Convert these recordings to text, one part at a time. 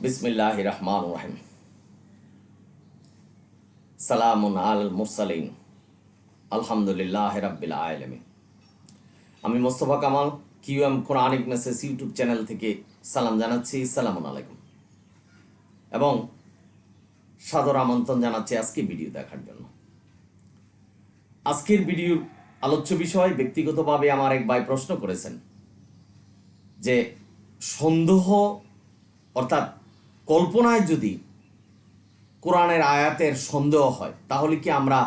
বিসমিল্লাহির রহমানির রহিম। সালামুন আলাল মুরসালিন, আলহামদুলিল্লাহি রাব্বিল আলামিন। আমি Mostafa Kamal Quranic message YouTube channel থেকে সালাম জানাচ্ছি। সালামুন আলাইকুম এবং সাদর আমন্ত্রণ জানাচ্ছি আজকে ভিডিও দেখার জন্য। আজকের ভিডিওর আলোচ্য বিষয়, ব্যক্তিগতভাবে আমার এক ভাই প্রশ্ন করেছেন যে সন্দেহ অর্থাৎ কল্পনায় যদি কোরআনের আয়াতের সন্দেহ হয় তাহলে কি আমরা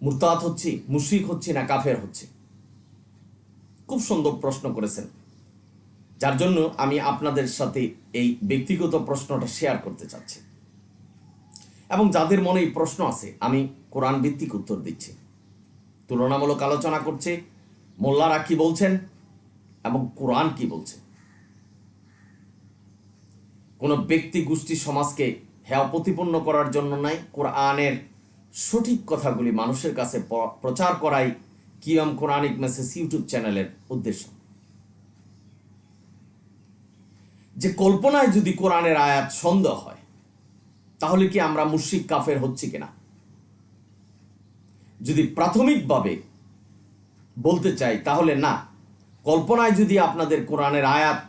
মুরতাদ হচ্ছি, মুশরিক হচ্ছি না কাফের হচ্ছি? খুব সুন্দর প্রশ্ন করেছেন, যার জন্য আমি আপনাদের সাথে এই ব্যক্তিগত প্রশ্নটা শেয়ার করতে চাচ্ছি এবং যাদের মনে এই প্রশ্ন আছে আমি কোরআন ভিত্তিক উত্তর দিচ্ছি। তুলনামূলক আলোচনা করছে মোল্লারা কি বলছেন এবং কোরআন কি বলছে। কোনো ব্যক্তি গোষ্ঠী সমাজকে হেয় প্রতিপন্ন করার জন্য নাই, কোরআনের সঠিক কথাগুলি মানুষের কাছে প্রচার করাই কোরআনিক মেসেজ ইউটিউব চ্যানেলের উদ্দেশ্য। যে কল্পনায় যদি কোরআনের আয়াত সন্দেহ হয় তাহলে কি আমরা মুশরিক কাফের হচ্ছি কিনা? যদি প্রাথমিকভাবে বলতে চাই তাহলে না। কল্পনায় যদি আপনাদের কোরআনের আয়াত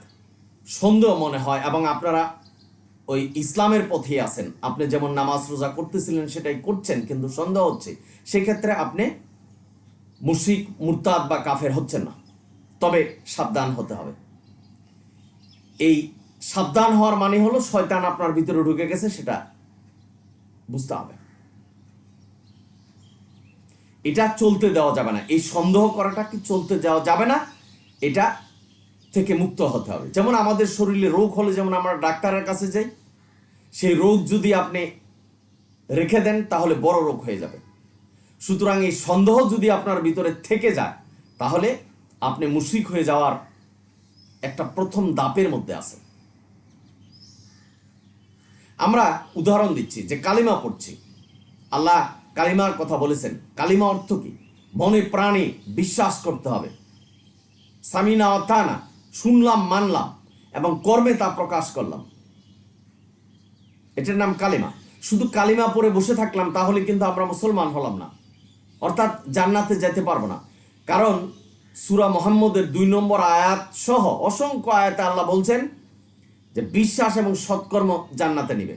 সন্দেহ মনে হয় এবং আপনারা ওই ইসলামের পথে আছেন, আপনি যেমন নামাজ রোজা করতেছিলেন সেটাই করছেন কিন্তু সন্দেহ হচ্ছে, সেক্ষেত্রে আপনি মুশরিক, মুরতাদ বা কাফের হচ্ছেন না। তবে সাবধান হতে হবে। এই সাবধান হওয়ার মানে হলো শয়তান আপনার ভিতরে ঢুকে গেছে, সেটা বুঝতে হবে। এটা চলতে দেওয়া যাবে না, এই সন্দেহ করাটা কি চলতে দেওয়া যাবে না, এটা থেকে মুক্ত হতে হবে। যেমন আমাদের শরীরে রোগ হলে যেমন আমরা ডাক্তারের কাছে যাই, সেই রোগ যদি আপনি রেখে দেন তাহলে বড় রোগ হয়ে যাবে। সুতরাং এই সন্দেহ যদি আপনার ভিতরে থেকে যায় তাহলে আপনি মুশরিক হয়ে যাওয়ার একটা প্রথম ধাপের মধ্যে আছে। আমরা উদাহরণ দিচ্ছি যে কালিমা পড়ছি, আল্লাহ কালিমার কথা বলেছেন। কালিমা অর্থ কি? মনে প্রাণে বিশ্বাস করতে হবে। সামিনা অতানা, শুনলাম মানলাম এবং কর্মে তা প্রকাশ করলাম, এটার নাম কালিমা। শুধু কালিমা পড়ে বসে থাকলাম তাহলে কিন্তু আমরা মুসলমান হলাম না, অর্থাৎ জান্নাতে যেতে পারবো না। কারণ সূরা মুহাম্মদের 2 নম্বর আয়াত সহ অসংখ্য আয়াতে আল্লাহ বলছেন যে বিশ্বাস এবং সৎকর্ম জান্নাতে নিবে।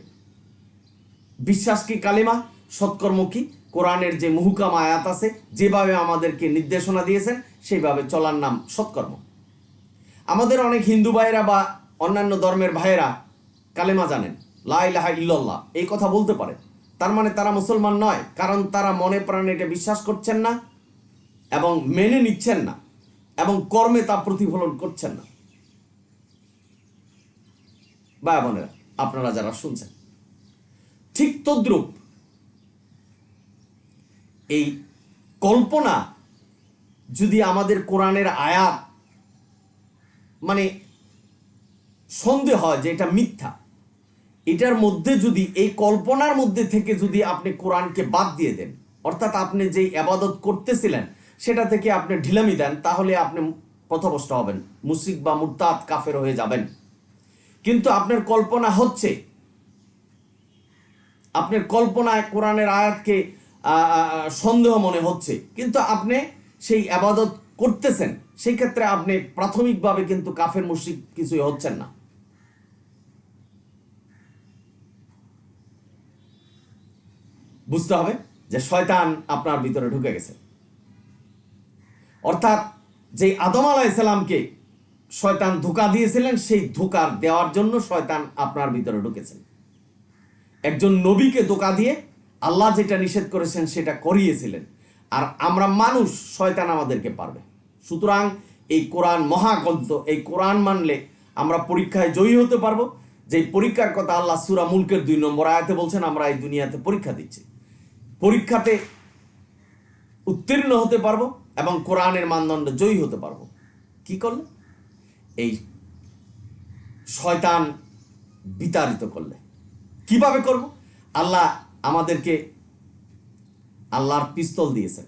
বিশ্বাস কি কালিমা, সৎকর্ম কি? কোরআনের যে মুহকাম আয়াত আছে, যেভাবে আমাদেরকে নির্দেশনা দিয়েছেন সেইভাবে চলার নাম সৎকর্ম। আমাদের অনেক হিন্দু ভাইয়েরা বা অন্যান্য ধর্মের ভাইয়েরা কালেমা জানেন, লা ইলাহা ইল্লাল্লাহ এই কথা বলতে পারে, তার মানে তারা মুসলমান নয়, কারণ তারা মনে প্রাণে এটা বিশ্বাস করছেন না এবং মেনে নিচ্ছেন না এবং কর্মে তা প্রতিফলন করছেন না। ভাই বোনেরা, আপনারা যারা শুনছেন, ঠিক তদ্রূপ এই কল্পনা যদি আমাদের কোরআনের আয়াত মানে সন্দেহ হয় যে এটা মিথ্যা, এটার মধ্যে যদি এই কল্পনার মধ্যে থেকে যদি আপনি কোরআনকে বাদ দিয়ে দেন, অর্থাৎ আপনি যে ইবাদত করতেছিলেন সেটা থেকে আপনি ঢিলামি দেন, তাহলে আপনি পথভ্রষ্ট হবেন, মুশরিক বা মুরতাদ কাফের হয়ে যাবেন। কিন্তু আপনার কল্পনা হচ্ছে, আপনার কল্পনায় কোরআনের আয়াতকে সন্দেহ মনে হচ্ছে, কিন্তু আপনি সেই ইবাদত করতেছেন, সেই ক্ষেত্রে আপনি প্রাথমিকভাবে কিন্তু কাফের মুশরিক কিছুই হচ্ছেন না। বুঝতে হবে যে শয়তান আপনার ভিতরে ঢুকে গেছে, অর্থাৎ যে আদম আলাইহিস সালামকে শয়তান ধোঁকা দিয়েছিলেন, সেই ধোঁকা দেওয়ার জন্য শয়তান আপনার ভিতরে ঢুকেছেন। একজন নবীকে ধোঁকা দিয়ে আল্লাহ যেটা নিষেধ করেছেন সেটা করিয়েছিলেন, আর আমরা মানুষ, শয়তান আমাদেরকে পারবে। সুতরাং এই কোরআন মহাগ্রন্থ, এই কোরআন মানলে আমরা পরীক্ষায় জয়ী হতে পারবো। যে পরীক্ষার কথা আল্লাহ সূরা মুলকের 2 নম্বর আয়াতে বলছেন, আমরা এই দুনিয়াতে পরীক্ষা দিচ্ছি, পরীক্ষাতে উত্তীর্ণ হতে পারবো এবং কোরআনের মানদণ্ডে জয়ী হতে পারবো। কি করলে? এই শয়তান বিতাড়িত করলে। কিভাবে করব? আল্লাহ আমাদেরকে আল্লাহর পিস্তল দিয়েছেন।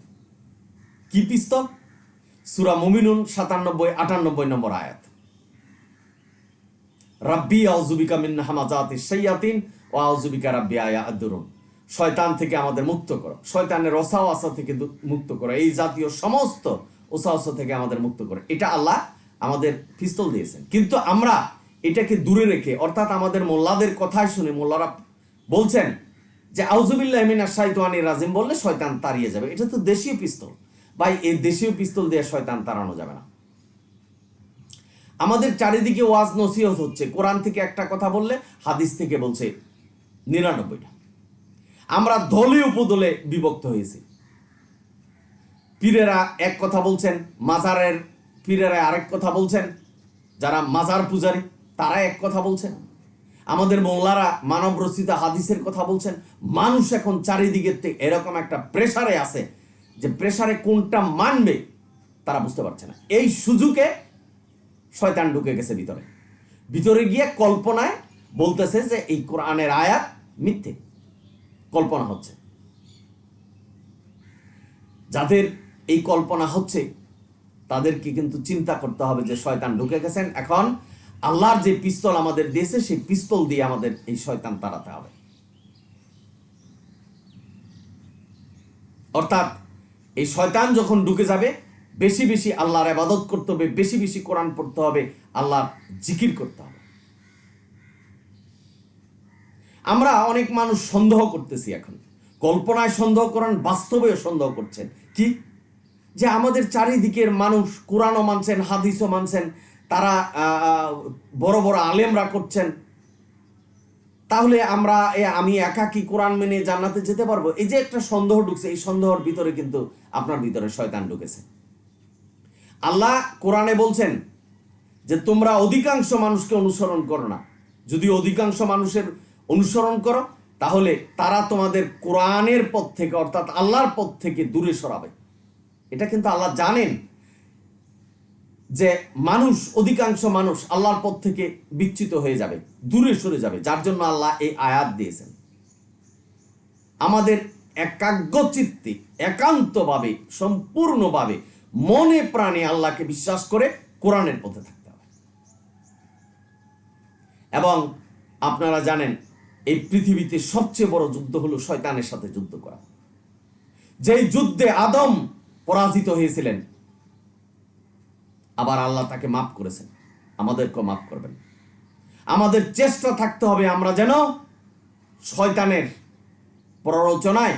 কি পিস্তল? সূরা মুমিনুন 97-98 নম্বর আয়াত। রাব্বি আউযু বিকা মিন হামাযাতিশ শায়াতিন ওয়া আউযু বিকা রাব্বি আয়াদুরুন, শয়তান থেকে আমাদের মুক্ত করো, শয়তানের ওয়াসওয়াসা থেকে মুক্ত করো, এই জাতীয় সমস্ত ওয়াসওয়াসা থেকে আমাদের মুক্ত করো। এটা আল্লাহ আমাদের পিস্তল দিয়েছেন। কিন্তু আমরা এটাকে দূরে রেখে, অর্থাৎ আমাদের মোল্লাদের কথাই শুনে, মোল্লারা বলছেন যে আউযুবিল্লাহি মিনাশ শাইতানির রাজিম বললে শয়তান তাড়িয়ে যাবে। এটা তো দেশীয় পিস্তল ভাই, এই দেশীয় পিস্তল দিয়ে শয়তান তাড়ানো যাবে না। আমাদের চারিদিকে ওয়াজ নসিহত হচ্ছে, কোরআন থেকে একটা কথা বললে হাদিস থেকে বলছে 99টা। আমরা দলে উপদলে বিভক্ত হয়েছি। পীরেরা এক কথা বলছেন, মাজারের পীরেরা আরেক কথা বলছেন, যারা মাজার পূজারী তারা এক কথা বলছেন, আমাদের মোল্লারা মানব রচিত হাদিসের কথা বলছেন। মানুষ এখন চারিদিকে এরকম একটা প্রেসারে আছে যে প্রেসারে কোনটা মানবে তারা বুঝতে পারছে না। এই সুযোগে শয়তান ঢুকে গেছে ভিতরে, ভিতরে গিয়ে কল্পনায় বলতেছে যে এই কোরআনের আয়াত মিথ্যে, কল্পনা হচ্ছে। যাদের এই কল্পনা হচ্ছে তাদেরকে কিন্তু চিন্তা করতে হবে যে শয়তান ঢুকে গেছেন। এখন আল্লাহর যে পিস্তল আমাদের দিয়েছে সেই পিস্তল দিয়ে আমাদের এই শয়তান তাড়াতে হবে। অর্থাৎ এই শয়তান যখন ঢুকে যাবে, বেশি বেশি আল্লাহর ইবাদত করতে হবে, বেশি বেশি কোরআন পড়তে হবে, আল্লাহর জিকির করতে হবে। আমরা অনেক মানুষ সন্দেহ করতেছি, এখন কল্পনায় সন্দেহ করেন, বাস্তবেও সন্দেহ করছেন। কি যে আমাদের চারিদিকের মানুষ কোরআনও মানছেন, হাদিসও মানছেন, তারা বড় বড় আলেমরা করছেন, তাহলে আমি একা কি কোরআন মেনে জান্নাতে যেতে পারবো? এই যে একটা সন্দেহ ঢুকছে, এই সন্দেহের ভিতরে কিন্তু আপনার ভিতরে শয়তান ঢুকেছে। আল্লাহ কোরআনে বলছেন যে তোমরা অধিকাংশ মানুষকে অনুসরণ করো না। যদি অধিকাংশ মানুষের অনুসরণ করো তাহলে তারা তোমাদের কোরআনের পথ থেকে, অর্থাৎ আল্লাহর পথ থেকে দূরে সরাবে। এটা কিন্তু আল্লাহ জানেন যে মানুষ, অধিকাংশ মানুষ আল্লাহর পথ থেকে বিচ্যুত হয়ে যাবে, দূরে সরে যাবে, যার জন্য আল্লাহ এই আয়াত দিয়েছেন। আমাদের একাগ্রচিত্তে, একান্তভাবে, সম্পূর্ণভাবে, মনে প্রাণে আল্লাহকে বিশ্বাস করে কোরআনের পথে থাকতে হবে। এবং আপনারা জানেন এই পৃথিবীতে সবচেয়ে বড় যুদ্ধ হলো শয়তানের সাথে যুদ্ধ করা। যেই যুদ্ধে আদম পরাজিত হয়েছিলেন, আবার আল্লাহ তাকে মাফ করেছেন, আমাদেরকেও মাফ করবেন। আমাদের চেষ্টা থাকতে হবে আমরা যেন শয়তানের প্ররোচনায়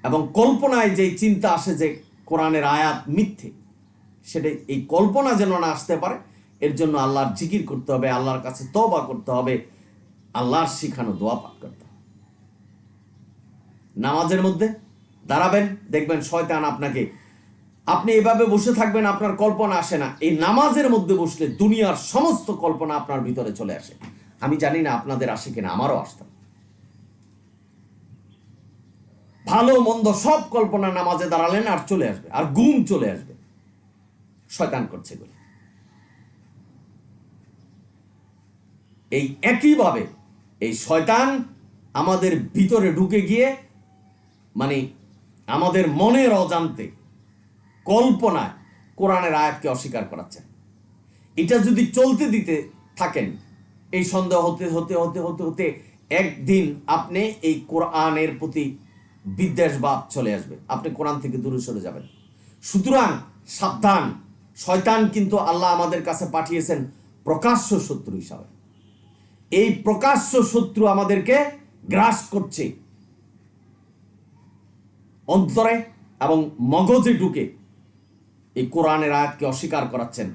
এবং কল্পনায় যে চিন্তা আসে যে কোরআনের আয়াত মিথ্যে, সেটা এই কল্পনা যেন না আসতে পারে। এর জন্য আল্লাহর জিকির করতে হবে, আল্লাহর কাছে তওবা করতে হবে, আল্লাহর শিখানো দোয়া পাঠ করতে হবে। নামাজের মধ্যে দাঁড়াবেন, দেখবেন শয়তান আপনাকে, আপনি এভাবে বসে থাকবেন, আপনার কল্পনা আসে না। এই নামাজের মধ্যে বসলে দুনিয়ার সমস্ত কল্পনা আপনার ভিতরে চলে আসে। আমি জানি না আপনাদের আসে কিনা, আমারও আসতাম। ভালো মন্দ সব কল্পনা নামাজে দাঁড়ালেন আর চলে আসবে, আর ঘুম চলে আসবে। শয়তান করছে বলে। এই একইভাবে এই শয়তান আমাদের ভিতরে ঢুকে গিয়ে, মানে আমাদের মনের অজান্তে কল্পনায় কোরআনের আয়াতকে অস্বীকার করাচ্ছেন। এটা যদি চলতে দিতে থাকেন, এই সন্দেহ হতে হতে হতে হতে হতে একদিন আপনি এই কোরআনের প্রতি বিদ্বেষভাব চলে আসবে, আপনি কোরআন থেকে দূরে সরে যাবেন। সুতরাং সাবধান, শয়তান কিন্তু আল্লাহ আমাদের কাছে পাঠিয়েছেন প্রকাশ্য শত্রু হিসাবে। এই প্রকাশ্য শত্রু আমাদেরকে গ্রাস করছে, অন্তরে এবং মগজে ঢুকে এই কোরআনের আয়াতকে অস্বীকার করাচ্ছেন,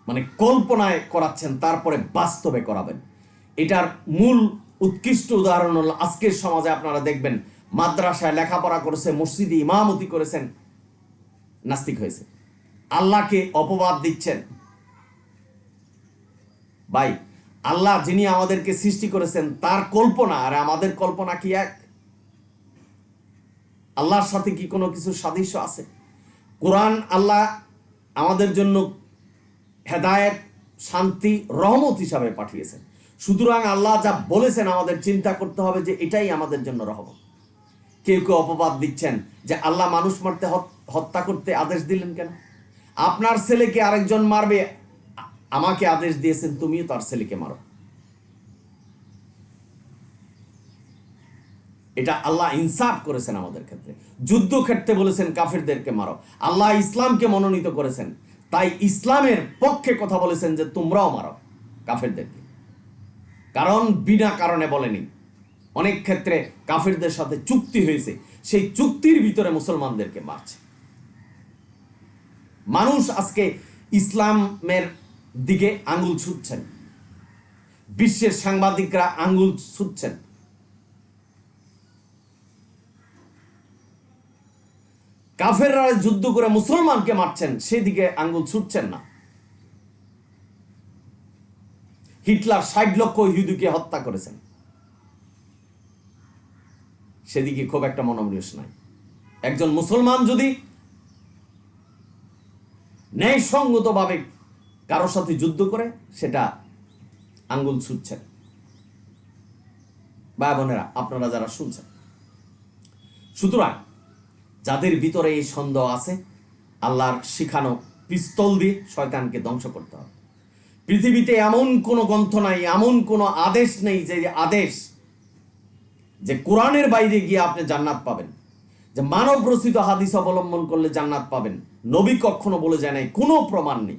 মানে কল্পনায় করাচ্ছেন, তারপরে বাস্তবে করাবেন। এটার মূল উৎকৃষ্ট উদাহরণ হল আজকের সমাজে আপনারা দেখবেন মাদ্রাসায় লেখাপড়া করেছে, মসজিদে ইমামতি করেছেন, নাস্তিক হয়েছে, আল্লাহকে অপবাদ দিচ্ছেন। ভাই, আল্লাহ যিনি আমাদেরকে সৃষ্টি করেছেন তার কল্পনা আর আমাদের কল্পনা কি এক? আল্লাহর সাথে কি কোনো কিছু সাদৃশ্য আছে? কোরআন আল্লাহ আমাদের জন্য হেদায়েত, শান্তি, রহমত হিসাবে পাঠিয়েছেন। সুতরাং আল্লাহ যা বলেছেন আমাদের চিন্তা করতে হবে যে এটাই আমাদের জন্য রহমত। কেউ কেউ অপবাদ দিচ্ছেন যে আল্লাহ মানুষ মারতে, হত্যা করতে আদেশ দিলেন কেন? আপনার ছেলেকে আরেকজন মারবে, আমাকে আদেশ দিয়েছেন তুমিও তার ছেলেকে মারো। এটা আল্লাহ ইনসাফ করেছেন আমাদের ক্ষেত্রে। যুদ্ধক্ষেত্রে বলেছেন কাফেরদেরকে মারো। আল্লাহ ইসলামকে মনোনীত করেছেন, তাই ইসলামের পক্ষে কথা বলেছেন যে তোমরাও মারো কাফেরদেরকে। কারণ বিনা কারণে বলেনি। অনেক ক্ষেত্রে কাফেরদের সাথে চুক্তি হয়েছে, সেই চুক্তির ভিতরে মুসলমানদেরকে মারছে। মানুষ আজকে ইসলামের দিকে আঙ্গুল ছুটছেন, বিশ্বের সাংবাদিকরা আঙ্গুল ছুটছেন। কাফেররা যুদ্ধ করে মুসলমানকে মারছেন, সেদিকে আঙ্গুল ছুটছেন না। হিটলার ৬০ লক্ষ ইহুদিকে হত্যা করেছেন, সেদিকে খুব একটা মনোনিবেশ নাই। একজন মুসলমান যদি ন্যায়সঙ্গতভাবে কারোর সাথে যুদ্ধ করে, সেটা আঙ্গুল ছুটছেন। ভাই বোনেরা, আপনারা যারা শুনছেন, সুতরাং যাদের ভিতরে এই সন্দেহ আছে, আল্লাহর শিখানো পিস্তল দিয়ে শয়তানকে ধ্বংস করতে হবে। পৃথিবীতে এমন কোনো গ্রন্থ নাই, এমন কোনো আদেশ নেই যে আদেশ যে কোরআনের বাইরে গিয়ে আপনি জান্নাত পাবেন, যে মানব রচিত হাদিস অবলম্বন করলে জান্নাত পাবেন। নবী কখনো বলে যায় নাই, কোনো প্রমাণ নেই।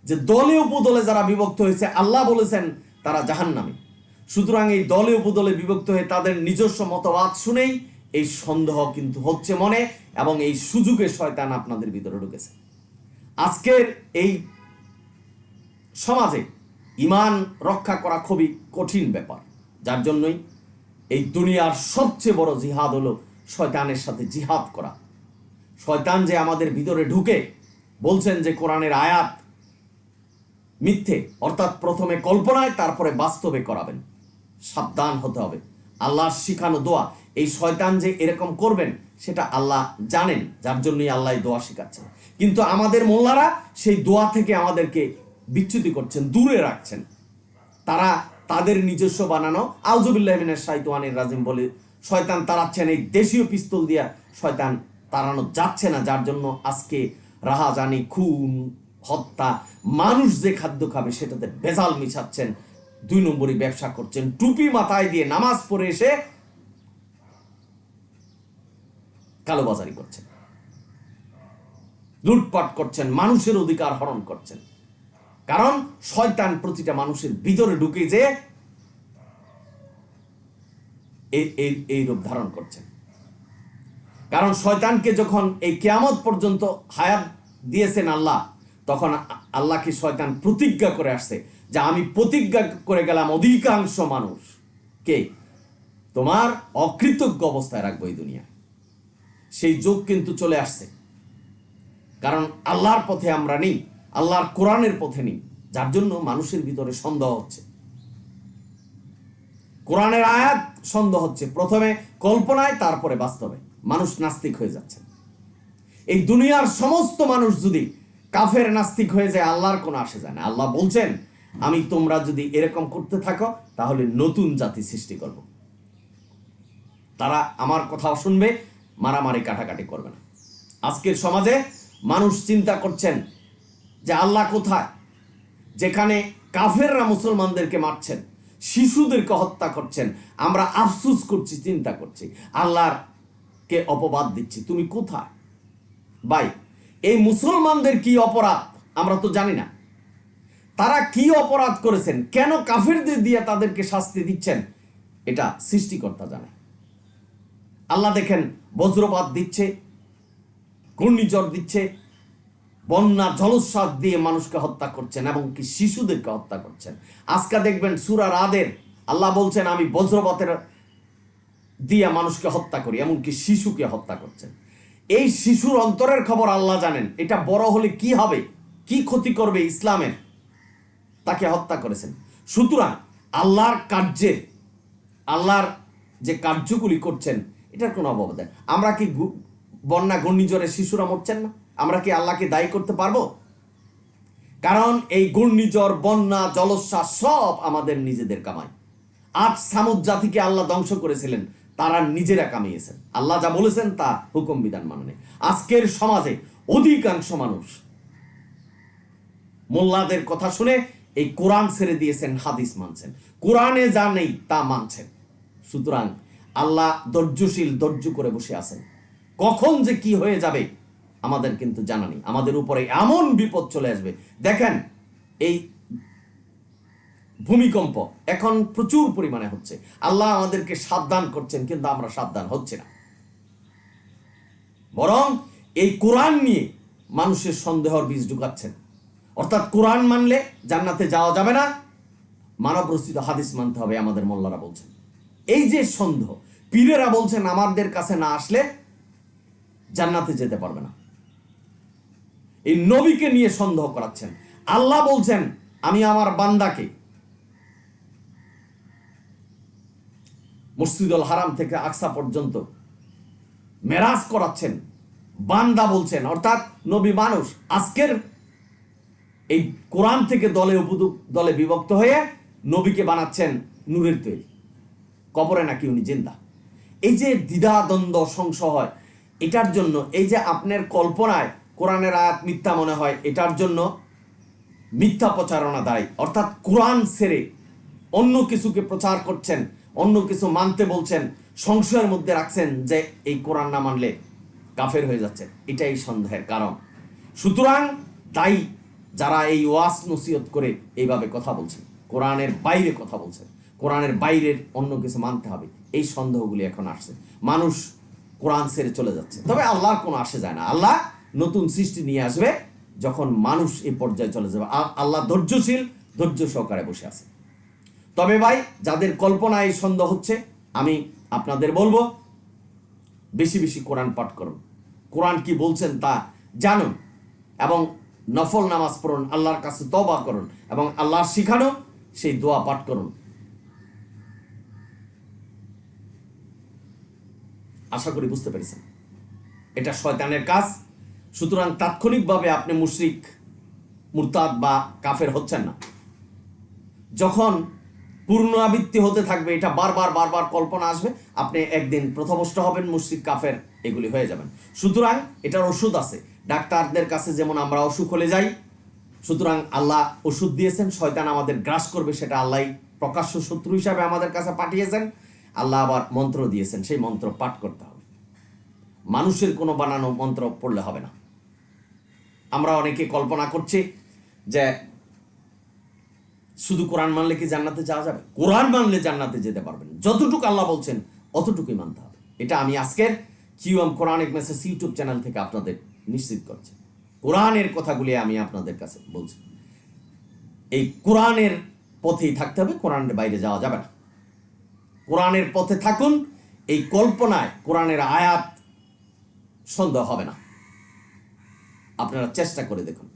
যে দলে উপদলে যারা বিভক্ত হয়েছে, আল্লাহ বলেছেন তারা জাহান্নামী। সুতরাং এই দলে উপদলে বিভক্ত হয়ে তাদের নিজস্ব মতবাদ শুনেই এই সন্দেহ কিন্তু হচ্ছে মনে, এবং এই সুযোগে শয়তান আপনাদের ভিতরে ঢুকেছে। আজকের এই সমাজে ঈমান রক্ষা করা খুবই কঠিন ব্যাপার, যার জন্যই এই দুনিয়ার সবচেয়ে বড় জিহাদ হলো শয়তানের সাথে জিহাদ করা। শয়তান যে আমাদের ভিতরে ঢুকে বলছেন যে কোরআনের আয়াত মিথ্যে, অর্থাৎ প্রথমে কল্পনায় তারপরে বাস্তবে করাবেন। সাবধান হতে হবে। আল্লাহর শিখানো দোয়া, এই শয়তান যে এরকম করবেন সেটা আল্লাহ জানেন, যার জন্যই আল্লাহ দোয়া শিখাচ্ছেন। কিন্তু আমাদের মোল্লারা সেই দোয়া থেকে আমাদেরকে বিচ্যুতি করছেন, দূরে রাখছেন। তারা তাদের নিজস্ব বানানো আউযুবিল্লাহি মিনাশ শাইতানির রাজিম বলে শয়তান তাড়াচ্ছেন। এই দেশীয় পিস্তল দিয়া শয়তান তাড়ানো যাচ্ছে না, যার জন্য আজকে রাহাজানি, খুন, হত্যা, মানুষ যে খাদ্য খাবে সেটাতে ভেজাল মিশাচ্ছেন, ২ নম্বরই ব্যবসা করছেন। টুপি মাথায় দিয়ে নামাজ পড়ে এসে কালোবাজারি করছেন, লুটপাট করছেন, মানুষের অধিকার হরণ করছেন। কারণ শয়তান প্রতিটা মানুষের ভিতরে ঢুকে যে এই রূপ ধারণ করছেন। কারণ শয়তানকে যখন এই কিয়ামত পর্যন্ত হায়াত দিয়েছেন আল্লাহ, তখন আল্লাহকে শয়তান প্রতিজ্ঞা করে আসছে যে আমি প্রতিজ্ঞা করে গেলাম অধিকাংশ মানুষকে তোমার অকৃতজ্ঞ অবস্থায় রাখবো এই দুনিয়া। সেই যুগ কিন্তু চলে আসছে, কারণ আল্লাহর পথে আমরা নেই, আল্লাহর কোরআনের পথে নেই, যার জন্য মানুষের ভিতরে সন্দেহ হচ্ছে। কোরআনের আয়াত সন্দেহ হচ্ছে, প্রথমে কল্পনায় তারপরে বাস্তবে। মানুষ নাস্তিক হয়ে যাচ্ছে। এই দুনিয়ার সমস্ত মানুষ যদি কাফের নাস্তিক হয়ে যায়, আল্লাহর কোনো আসে যায় না। আল্লাহ বলছেন আমি তোমরা যদি এরকম করতে থাকো তাহলে নতুন জাতি সৃষ্টি করব। তারা আমার কথাও শুনবে, মারামারি কাটাকাটি করবে না। আজকের সমাজে মানুষ চিন্তা করছেন যে আল্লাহ কোথায়, যেখানে কাফেররা মুসলমানদেরকে মারছেন, শিশুদেরকে হত্যা করছেন, আমরা আফসোস করছি, চিন্তা করছি, আল্লাহকে অপবাদ দিচ্ছি, তুমি কোথায়? ভাই, এই মুসলমানদের কি অপরাধ আমরা তো জানি না। তারা কি অপরাধ করেছেন, কেন কাফেরদের দিয়ে তাদেরকে শাস্তি দিচ্ছেন, এটা সৃষ্টিকর্তা জানে। আল্লাহ দেখেন বজ্রপাত দিচ্ছে, ঘূর্ণিঝড় দিচ্ছে, বন্যা জলোচ্ছ্বাস দিয়ে মানুষকে হত্যা করছেন, এবং কি শিশুদেরকে হত্যা করছেন। আজকে দেখবেন সূরা রাদের আল্লাহ বলছেন আমি বজ্রপাতের দিয়ে মানুষকে হত্যা করি, এমনকি শিশুকে হত্যা করছেন। এই শিশুর অন্তরের খবর আল্লাহ জানেন, এটা বড় হলে কি হবে, কি ক্ষতি করবে ইসলামের, তাকে হত্যা করেছেন। সুতরাং আল্লাহর কার্যের, আল্লাহর যে কার্যগুলি করছেন এটার কোনো অভাব দেয়। আমরা কি বন্যা ঘূর্ণিঝড়ে শিশুরা মরছেন না, আমরা কি আল্লাহকে দায়ী করতে পারবো? কারণ এই ঘূর্ণিঝড়, বন্যা, জলোচ্ছ্বাস সব আমাদের নিজেদের কামাই। আজ সামুদ জাতিকে আল্লাহ ধ্বংস করেছিলেন, তারা নিজেরা কামিয়েছেন। আল্লাহ যা বলেছেন তা হুকুম বিধান মানে। আজকের সমাজে অধিকাংশ মানুষ মোল্লাদের কথা শুনে এই কোরআন ছেড়ে দিয়েছেন, হাদিস মানছেন, কোরআনে যা নেই তা মানছেন। সুতরাং আল্লাহ ধৈর্যশীল, ধৈর্য করে বসে আছেন। কখন যে কি হয়ে যাবে আমাদের কিন্তু জানা নেই। আমাদের উপরে এমন বিপদ চলে আসবে। দেখেন, এই ভূমিকম্প এখন প্রচুর পরিমাণে হচ্ছে। আল্লাহ আমাদেরকে সাবধান করছেন, কিন্তু আমরা সাবধান হচ্ছে না। বরং এই কোরআন নিয়ে মানুষের সন্দেহের বীজ ঢুকাচ্ছেন। অর্থাৎ কোরআন মানলে জান্নাতে যাওয়া যাবে না, মানব রচিত হাদিস মানতে হবে, আমাদের মোল্লারা বলছেন। এই যে সন্দেহ, পীরেরা বলছেন আমাদের কাছে না আসলে জান্নাতে যেতে পারবে না। এই নবীকে নিয়ে সন্দেহ করাচ্ছেন। আল্লাহ বলছেন আমি আমার বান্দাকে মসজিদুল হারাম থেকে আকসা পর্যন্ত মেরাজ করাচ্ছেন, বান্দা বলছেন, অর্থাৎ নবী মানুষ। আজকের এই কোরআন থেকে দলে বিভক্ত হয়ে নবীকে বানাচ্ছেন নূরের তৈরি, কবরে নাকি উনি জিন্দা। এই যে দ্বিধা দ্বন্দ্ব সংশয়, এটার জন্য, এই যে আপনার কল্পনায় কোরআনের আয়াত মিথ্যা মনে হয়, এটার জন্য মিথ্যা প্রচারণা দায়ী। অর্থাৎ কোরআন ছেড়ে অন্য কিছুকে প্রচার করছেন, অন্য কিছু মানতে বলছেন, সংশয়ের মধ্যে রাখছেন যে এই কোরআন না মানলে কাফের হয়ে যাচ্ছে। এটাই সন্দেহের কারণ। সুতরাং তাই যারা এই ওয়াজ নসিহত করে এইভাবে কথা বলছেন, কোরআনের বাইরে কথা বলছেন, কোরআনের বাইরের অন্য কিছু মানতে হবে, এই সন্দেহগুলি এখন আসছে। মানুষ কোরআন ছেড়ে চলে যাচ্ছে। তবে আল্লাহর কোনো আসে যায় না। আল্লাহ নতুন সৃষ্টি নিয়ে আসবে যখন মানুষ এই পর্যায়ে চলে যাবে। আল্লাহ ধৈর্যশীল, ধৈর্য সহকারে বসে আছে। তবে ভাই, যাদের কল্পনায় এই সন্দেহ হচ্ছে, আমি আপনাদের বলবো বেশি বেশি কোরআন পাঠ করুন, কোরআন কি বলছেন তা জানুন, এবং নফল নামাজ পড়ুন, আল্লাহর কাছে তওবা করুন, এবং আল্লাহর শিখানো সেই দোয়া পাঠ করুন। আশা করি বুঝতে পেরেছেন, এটা শয়তানের কাজ। সুতরাং তাৎক্ষণিকভাবে আপনি মুশরিক, মুরতাদ বা কাফের হচ্ছেন না। যখন পুনরাবৃত্তি হতে থাকবে, এটা বারবার বারবার কল্পনা আসবে, আপনি একদিন প্রথভ্রষ্ট হবেন, মুশরিক কাফের এগুলি হয়ে যাবেন। সুতরাং এটার ওষুধ আছে। ডাক্তারদের কাছে যেমন আমরা অসুখ হলে যাই, সুতরাং আল্লাহ ওষুধ দিয়েছেন, শয়তান আমাদের গ্রাস করবে সেটা আল্লাহ প্রকাশ্য শত্রু হিসাবে আমাদের কাছে পাঠিয়েছেন। আল্লাহ আবার মন্ত্র দিয়েছেন, সেই মন্ত্র পাঠ করতে হবে। মানুষের কোনো বানানো মন্ত্র পড়লে হবে না। আমরা অনেকে কল্পনা করছি যে শুধু কোরআন মানলে কি জান্নাতে যাওয়া যাবে? কোরআন মানলে জান্নাতে যেতে পারবেন। যতটুকু আল্লাহ বলছেন অতটুকুই মানতে হবে। এটা আমি আজকের কোরআনিক মেসেজ ইউটিউব চ্যানেল থেকে আপনাদের নিশ্চিত করছি। কোরআনের কথাগুলি আমি আপনাদের কাছে বলছি। এই কোরআনের পথেই থাকতে হবে, কোরআনের বাইরে যাওয়া যাবে না। কোরআনের পথে থাকুন, এই কল্পনায় কোরআনের আয়াত সন্দেহ হবে না। আপনারা চেষ্টা করে দেখুন।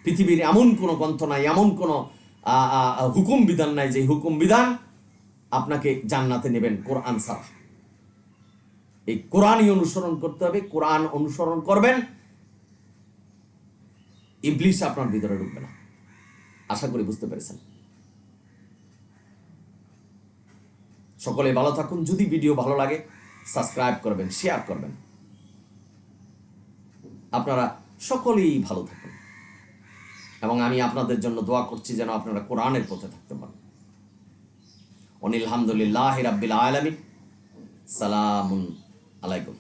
পৃথিবীর এমন কোনো গ্রন্থ নাই, এমন কোনো হুকুম বিধান নাই যে হুকুম বিধান আপনাকে জান্নাতে নেবেন কোরআন ছাড়া। এই কোরআনই অনুসরণ করতে হবে। কোরআন অনুসরণ করবেন, ইবলিস আপনার ভিতরে ঢুকবে না। আশা করি বুঝতে পেরেছেন। সকলে ভালো থাকুন। যদি ভিডিও ভালো লাগে সাবস্ক্রাইব করবেন, শেয়ার করবেন। আপনারা সকলেই ভালো থাকুন, এবং আমি আপনাদের জন্য দোয়া করছি যেন আপনারা কোরআনের পথে থাকতে পারেন। আলহামদুলিল্লাহি রাব্বিল আলামিন। সালামুন আলাইকুম।